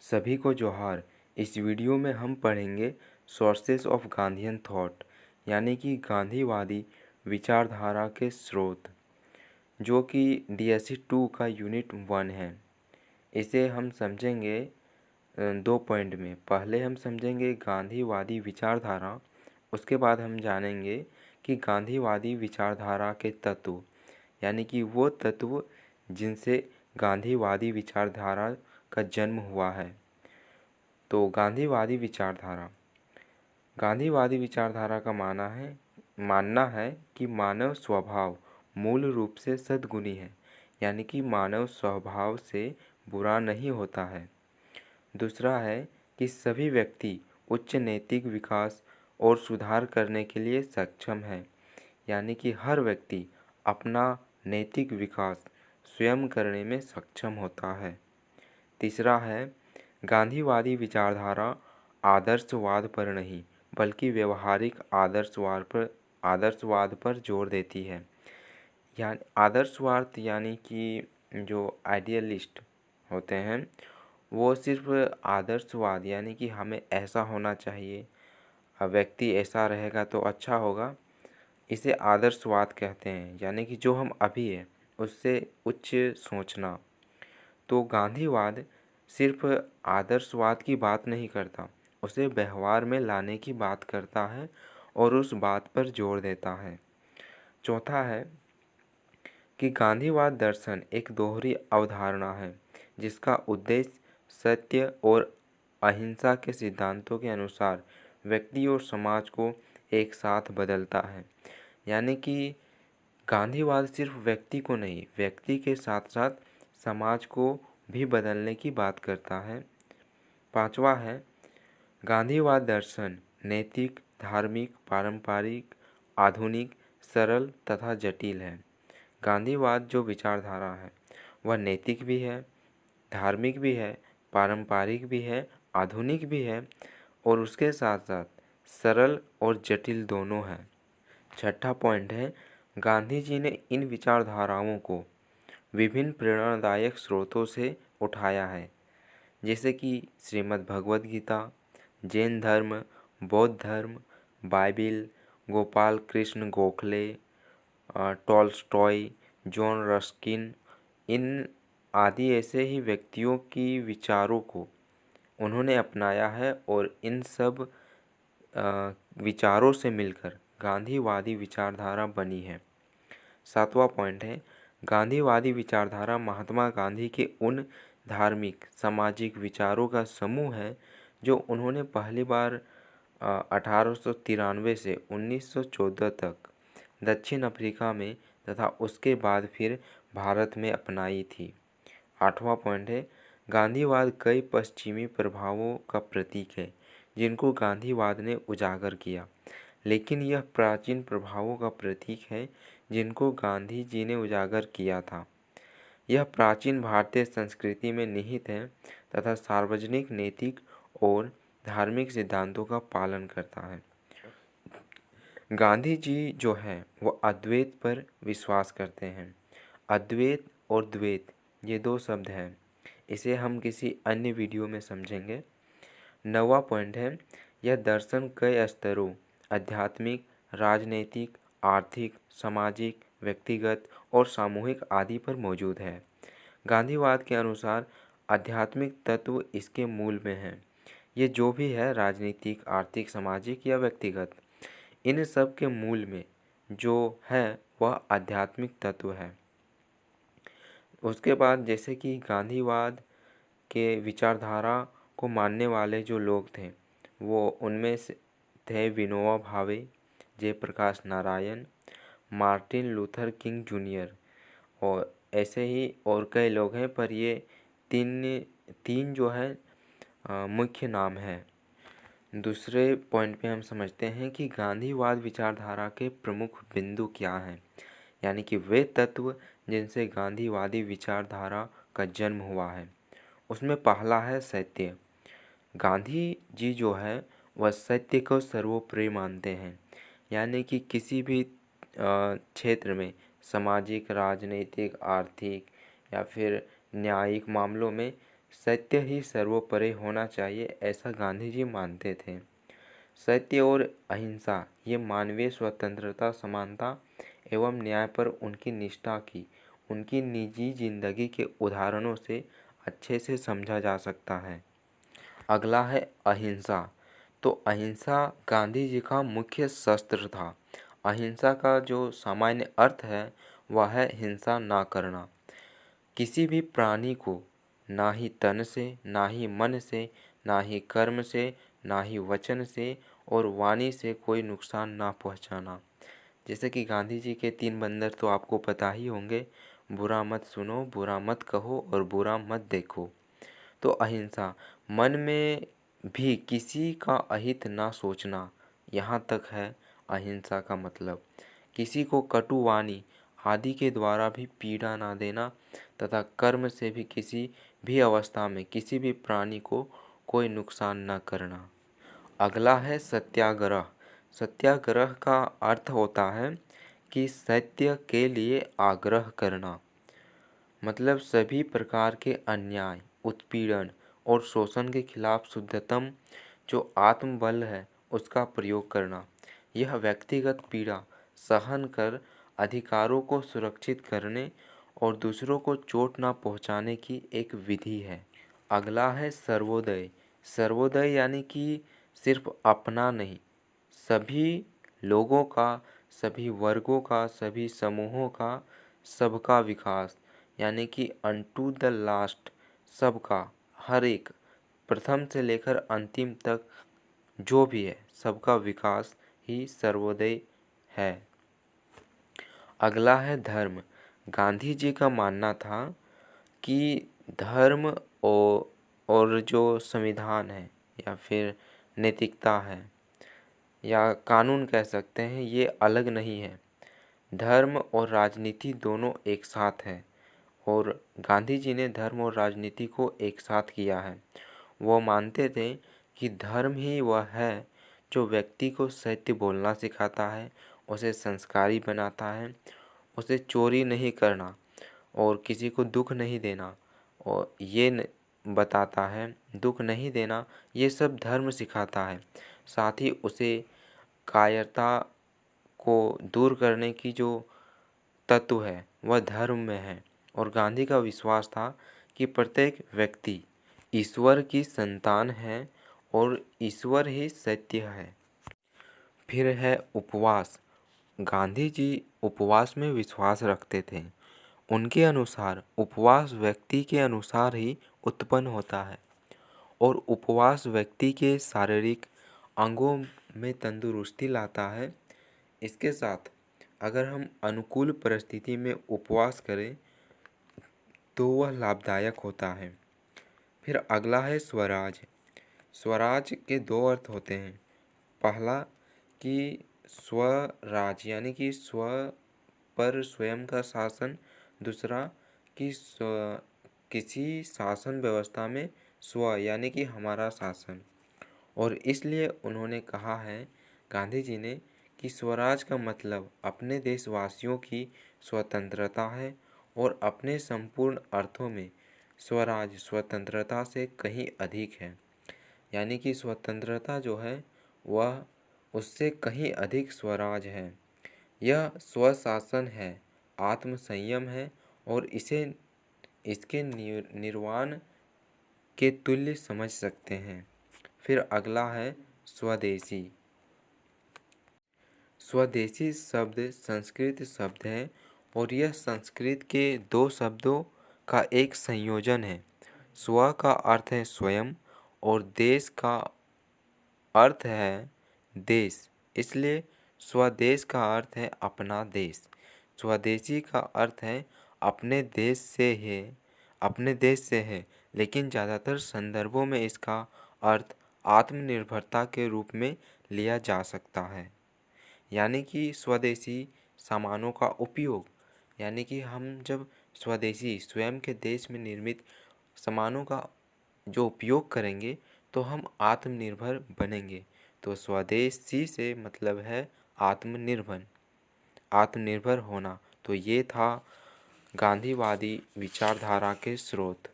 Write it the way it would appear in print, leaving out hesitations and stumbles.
सभी को जोहार। इस वीडियो में हम पढ़ेंगे सोर्सेस ऑफ गांधीयन थॉट यानी कि गांधीवादी विचारधारा के स्रोत, जो कि DSC 2 का यूनिट 1 है। इसे हम समझेंगे दो पॉइंट में। पहले हम समझेंगे गांधीवादी विचारधारा, उसके बाद हम जानेंगे कि गांधीवादी विचारधारा के तत्व यानी कि वो तत्व जिनसे गांधीवादी विचारधारा का जन्म हुआ है। तो गांधीवादी विचारधारा का मानना है कि मानव स्वभाव मूल रूप से सद्गुणी है, यानी कि मानव स्वभाव से बुरा नहीं होता है। दूसरा है कि सभी व्यक्ति उच्च नैतिक विकास और सुधार करने के लिए सक्षम है, यानी कि हर व्यक्ति अपना नैतिक विकास स्वयं करने में सक्षम होता है। तीसरा है गांधीवादी विचारधारा आदर्शवाद पर नहीं बल्कि व्यवहारिक आदर्शवाद पर जोर देती है। यानी आदर्शवाद यानी कि जो आइडियलिस्ट होते हैं वो सिर्फ आदर्शवाद यानी कि हमें ऐसा होना चाहिए, व्यक्ति ऐसा रहेगा तो अच्छा होगा, इसे आदर्शवाद कहते हैं। यानी कि जो हम अभी है उससे उच्च सोचना। तो गांधीवाद सिर्फ आदर्शवाद की बात नहीं करता, उसे व्यवहार में लाने की बात करता है और उस बात पर जोर देता है। चौथा है कि गांधीवाद दर्शन एक दोहरी अवधारणा है जिसका उद्देश्य सत्य और अहिंसा के सिद्धांतों के अनुसार व्यक्ति और समाज को एक साथ बदलता है। यानी कि गांधीवाद सिर्फ व्यक्ति को नहीं, व्यक्ति के साथ साथ समाज को भी बदलने की बात करता है। पांचवा है गांधीवाद दर्शन नैतिक, धार्मिक, पारंपरिक, आधुनिक, सरल तथा जटिल है। गांधीवाद जो विचारधारा है वह नैतिक भी है, धार्मिक भी है, पारंपरिक भी है, आधुनिक भी है और उसके साथ साथ सरल और जटिल दोनों हैं। छठा पॉइंट है गांधी जी ने इन विचारधाराओं को विभिन्न प्रेरणादायक स्रोतों से उठाया है, जैसे कि श्रीमद् भगवद गीता, जैन धर्म, बौद्ध धर्म, Bible, Gopal Krishna Gokhale, Tolstoy, John Ruskin, इन आदि ऐसे ही व्यक्तियों की विचारों को उन्होंने अपनाया है और इन सब विचारों से मिलकर गांधीवादी विचारधारा बनी है। सातवां पॉइंट है गांधीवादी विचारधारा महात्मा गांधी के उन धार्मिक सामाजिक विचारों का समूह है जो उन्होंने पहली बार 1893 से 1914 तक दक्षिण अफ्रीका में तथा उसके बाद फिर भारत में अपनाई थी। आठवां पॉइंट है गांधीवाद कई पश्चिमी प्रभावों का प्रतीक है जिनको गांधीवाद ने उजागर किया, लेकिन यह प्राचीन प्रभावों का प्रतीक है जिनको गांधी जी ने उजागर किया था। यह प्राचीन भारतीय संस्कृति में निहित है तथा सार्वजनिक, नैतिक और धार्मिक सिद्धांतों का पालन करता है। गांधी जी जो है वो अद्वैत पर विश्वास करते हैं। अद्वैत और द्वैत ये दो शब्द हैं, इसे हम किसी अन्य वीडियो में समझेंगे। नौवां पॉइंट है यह दर्शन कई स्तरों आध्यात्मिक, राजनीतिक, आर्थिक, सामाजिक, व्यक्तिगत और सामूहिक आदि पर मौजूद है। गांधीवाद के अनुसार आध्यात्मिक तत्व इसके मूल में है। ये जो भी है राजनीतिक, आर्थिक, सामाजिक या व्यक्तिगत, इन सब के मूल में जो है वह आध्यात्मिक तत्व है। उसके बाद जैसे कि गांधीवाद के विचारधारा को मानने वाले जो लोग थे वो उनमें से थे Vinoba Bhave, Jayaprakash Narayan, Martin Luther King junior और ऐसे ही और कई लोग हैं, पर ये तीन जो है मुख्य नाम है। दूसरे पॉइंट पे हम समझते हैं कि गांधीवाद विचारधारा के प्रमुख बिंदु क्या हैं, यानी कि वे तत्व जिनसे गांधीवादी विचारधारा का जन्म हुआ है। उसमें पहला है सत्य। गांधी जी जो है वह सत्य को सर्वोपरि मानते हैं, यानी कि किसी भी क्षेत्र में सामाजिक, राजनीतिक, आर्थिक या फिर न्यायिक मामलों में सत्य ही सर्वोपरि होना चाहिए, ऐसा गांधी जी मानते थे। सत्य और अहिंसा ये मानवीय स्वतंत्रता, समानता एवं न्याय पर उनकी निष्ठा की उनकी निजी जिंदगी के उदाहरणों से अच्छे से समझा जा सकता है। अगला है अहिंसा। तो अहिंसा गांधी जी का मुख्य शस्त्र था। अहिंसा का जो सामान्य अर्थ है वह है हिंसा ना करना। किसी भी प्राणी को ना ही तन से, ना ही मन से, ना ही कर्म से, ना ही वचन से और वाणी से कोई नुकसान ना पहुंचाना। जैसे कि गांधी जी के 3 बंदर तो आपको पता ही होंगे, बुरा मत सुनो, बुरा मत कहो और बुरा मत देखो। तो अहिंसा, मन में भी किसी का अहित ना सोचना, यहाँ तक है अहिंसा का मतलब। किसी को कटु वाणी आदि के द्वारा भी पीड़ा ना देना तथा कर्म से भी किसी भी अवस्था में किसी भी प्राणी को कोई नुकसान न करना। अगला है सत्याग्रह। सत्याग्रह का अर्थ होता है कि सत्य के लिए आग्रह करना, मतलब सभी प्रकार के अन्याय, उत्पीड़न और शोषण के खिलाफ शुद्धतम जो आत्मबल है उसका प्रयोग करना। यह व्यक्तिगत पीड़ा सहन कर अधिकारों को सुरक्षित करने और दूसरों को चोट ना पहुंचाने की एक विधि है। अगला है सर्वोदय। सर्वोदय यानी कि सिर्फ अपना नहीं, सभी लोगों का, सभी वर्गों का, सभी समूहों का, सबका विकास, यानी कि अनटू द लास्ट, सबका, हर एक, प्रथम से लेकर अंतिम तक जो भी है सबका विकास ही सर्वोदय है। अगला है धर्म। गांधी जी का मानना था कि धर्म और जो संविधान है या फिर नैतिकता है या कानून कह सकते हैं, ये अलग नहीं है। धर्म और राजनीति दोनों एक साथ हैं और गांधी जी ने धर्म और राजनीति को एक साथ किया है। वो मानते थे कि धर्म ही वह है जो व्यक्ति को सत्य बोलना सिखाता है, उसे संस्कारी बनाता है, उसे चोरी नहीं करना और किसी को दुख नहीं देना और बताता है, दुख नहीं देना, ये सब धर्म सिखाता है। साथ ही उसे कायरता को दूर करने की जो तत्व है वह धर्म में है। और गांधी का विश्वास था कि प्रत्येक व्यक्ति ईश्वर की संतान है और ईश्वर ही सत्य है। फिर है उपवास। गांधी जी उपवास में विश्वास रखते थे। उनके अनुसार उपवास व्यक्ति के अनुसार ही उत्पन्न होता है और उपवास व्यक्ति के शारीरिक अंगों में तंदुरुस्ती लाता है। इसके साथ अगर हम अनुकूल परिस्थिति में उपवास करें तो वह लाभदायक होता है। फिर अगला है स्वराज। स्वराज के 2 अर्थ होते हैं। पहला कि स्वराज यानी कि स्व पर स्वयं का शासन, दूसरा कि किसी शासन व्यवस्था में स्व यानी कि हमारा शासन। और इसलिए उन्होंने कहा है गांधी जी ने कि स्वराज का मतलब अपने देशवासियों की स्वतंत्रता है और अपने संपूर्ण अर्थों में स्वराज स्वतंत्रता से कहीं अधिक है। यानी कि स्वतंत्रता जो है वह उससे कहीं अधिक स्वराज है। यह स्वशासन है, आत्म संयम है और इसे इसके निर्वाण के तुल्य समझ सकते हैं। फिर अगला है स्वदेशी। स्वदेशी शब्द संस्कृत शब्द है और यह संस्कृत के 2 शब्दों का एक संयोजन है। स्व का अर्थ है स्वयं और देश का अर्थ है देश, इसलिए स्वदेश का अर्थ है अपना देश। स्वदेशी का अर्थ है अपने देश से है, अपने देश से है, लेकिन ज़्यादातर संदर्भों में इसका अर्थ आत्मनिर्भरता के रूप में लिया जा सकता है। यानी कि स्वदेशी सामानों का उपयोग, यानी कि हम जब स्वदेशी स्वयं के देश में निर्मित सामानों का जो उपयोग करेंगे तो हम आत्मनिर्भर बनेंगे। तो स्वदेशी से मतलब है आत्मनिर्भर, आत्मनिर्भर होना। तो ये था गांधीवादी विचारधारा के स्रोत।